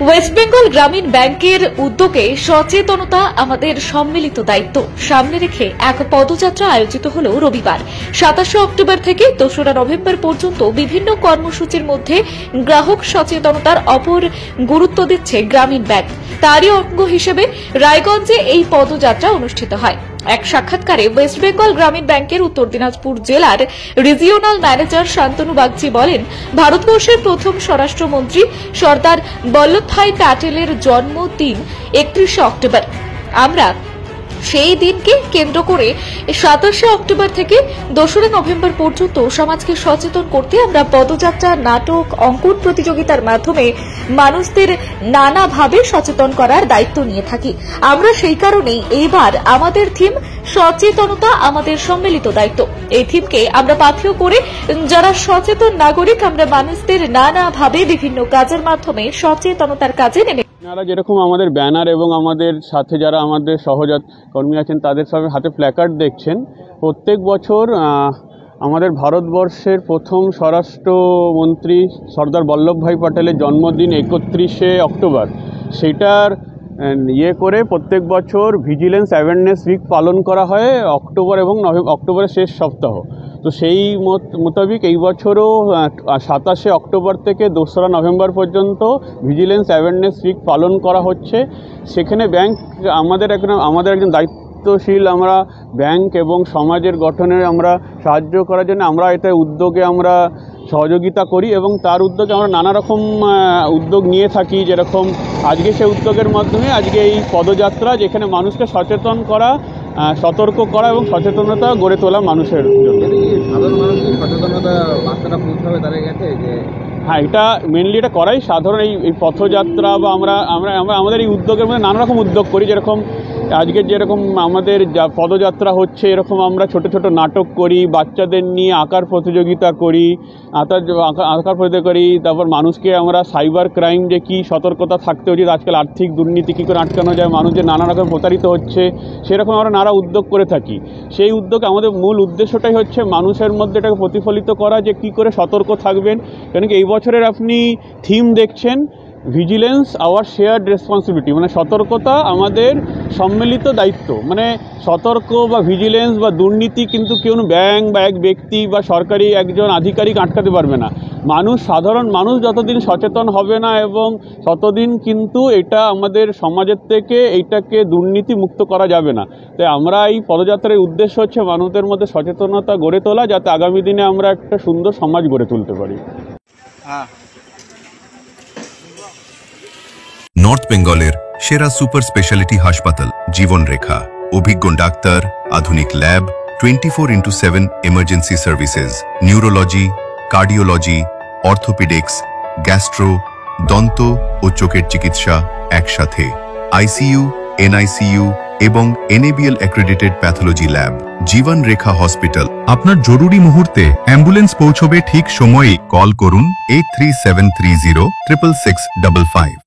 West Bengal গ্রামীণ ব্যাংকের উদ্যোগে সচেতনতা আমাদের সম্মিলিত দায়িত্ব সামনে রেখে এক পদযাত্রা আয়োজিত হল রবিবার 27 অক্টোবর থেকে 2রা নভেম্বর পর্যন্ত। বিভিন্ন কর্মসূচির মধ্যে গ্রাহক সচেতনতার অপর গুরুত্ব দিচ্ছে গ্রামীণ ব্যাংক। তারই অঙ্গ হিসেবে রায়গঞ্জে এই পদযাত্রা অনুষ্ঠিত হয়। এক সাক্ষাৎকারে ওয়েস্ট বেঙ্গল গ্রামীণ ব্যাংকের উত্তর দিনাজপুর জেলার রিজিওনাল ম্যানেজার শান্তনু বাগচি বলেন, ভারতবর্ষের প্রথম স্বরাষ্ট্রমন্ত্রী সর্দার বল্লভভাই প্যাটেলের জন্মদিন 31 অক্টোবর। আমরা সেই দিনকে কেন্দ্র করে 27 অক্টোবর থেকে 2রা নভেম্বর পর্যন্ত সমাজকে সচেতন করতে আমরা পদযাত্রা, নাটক, অঙ্কন প্রতিযোগিতার মাধ্যমে মানুষদের নানাভাবে সচেতন করার দায়িত্ব নিয়ে থাকি। আমরা সেই কারণেই এইবার আমাদের থিম সচেতনতা আমাদের সম্মিলিত দায়িত্ব। এই থিমকে আমরা পাথেয় করে যারা সচেতন নাগরিক, আমরা মানুষদের নানাভাবে বিভিন্ন কাজের মাধ্যমে সচেতনতার কাজে নেমে। আপনারা যেরকম আমাদের ব্যানার এবং আমাদের সাথে যারা আমাদের সহজাত কর্মী আছেন তাদের সব হাতে প্ল্যাকার্ড দেখছেন, প্রত্যেক বছর আমাদের ভারতবর্ষের প্রথম স্বরাষ্ট্রমন্ত্রী সর্দার বল্লভভাই প্যাটেলের জন্মদিন 31 অক্টোবর, সেটার করে প্রত্যেক বছর ভিজিলেন্স অ্যাওয়ারনেস উইক পালন করা হয় অক্টোবর এবং অক্টোবরের শেষ সপ্তাহ। তো সেই মোতাবেক এই বছরও 27 অক্টোবর থেকে 2রা নভেম্বর পর্যন্ত ভিজিলেন্স অ্যাওয়ারনেস উইক পালন করা হচ্ছে। সেখানে ব্যাংক আমাদের একজন দায়িত্বশীল আমরা ব্যাংক এবং সমাজের গঠনে আমরা সাহায্য করার জন্য আমরা এটা উদ্যোগে আমরা সহযোগিতা করি এবং তার উদ্যোগে আমরা নানা রকম উদ্যোগ নিয়ে থাকি। যেরকম আজকে সেই উদ্যোগের মাধ্যমে আজকে এই পদযাত্রা, যেখানে মানুষকে সচেতন করা, সতর্ক করা এবং সচেতনতা গড়ে তোলা মানুষের জন্য। সাধারণ মানুষকে সচেতনতা বার্তাটা পৌঁছাবে তাদের কাছে যে হ্যাঁ, এটা মেনলি এটা করাই সাধারণ এই পথযাত্রা বা আমরা আমাদের এই উদ্যোগের মধ্যে নানা রকম উদ্যোগ করি। যেরকম আজকে যেরকম আমাদের পদযাত্রা হচ্ছে, এরকম আমরা ছোট ছোট নাটক করি, বাচ্চাদের নিয়ে আঁকার প্রতিযোগিতা করি, আঁকার প্রতিযোগিতা করি। তারপর মানুষকে আমরা সাইবার ক্রাইম যে কী সতর্কতা থাকতে উচিত, আজকাল আর্থিক দুর্নীতি কী করে আটকানো যায়, মানুষ যে নানা রকম প্রতারিত হচ্ছে, সেরকম আমরা নানা উদ্যোগ করে থাকি। সেই উদ্যোগ আমাদের মূল উদ্দেশ্যটাই হচ্ছে মানুষের মধ্যে এটাকে প্রতিফলিত করা যে কী করে সতর্ক থাকবেন। কেন কি এই বছরের আপনি থিম দেখছেন ভিজিলেন্স আওয়ার শেয়ার্ড রেসপন্সিবিলিটি, মানে সতর্কতা আমাদের সম্মিলিত দায়িত্ব। মানে সতর্ক বা ভিজিলেন্স বা দুর্নীতি কিন্তু কেউ ব্যাংক বা এক ব্যক্তি বা সরকারি একজন আধিকারিক আটকাতে পারবে না। সাধারণ মানুষ যতদিন সচেতন হবে না এবং ততদিন কিন্তু এটা আমাদের সমাজের থেকে এইটাকে দুর্নীতি মুক্ত করা যাবে না। তাই আমরা এই পদযাত্রার উদ্দেশ্য হচ্ছে মানুষদের মধ্যে সচেতনতা গড়ে তোলা, যাতে আগামী দিনে আমরা একটা সুন্দর সমাজ গড়ে তুলতে পারি। নর্থ বেঙ্গলের সেরা সুপার স্পেশালিটি হাসপাতাল জীবন রেখা, অভিজ্ঞ ডাক্তার, আধুনিক lab, 24x7 emergency services, neurology, cardiology, orthopaedics, gastro, দন্ত ও চোখের চিকিৎসা একসাথে, আইসিইউ, এনআইসিইউ এবং NABL অ্যাক্রেডিটেড প্যাথোলজি ল্যাব। জীবন রেখা হসপিটাল। আপনার জরুরি মুহূর্তে অ্যাম্বুলেন্স পৌঁছবে ঠিক সময়ে। কল করুন 83730 66655।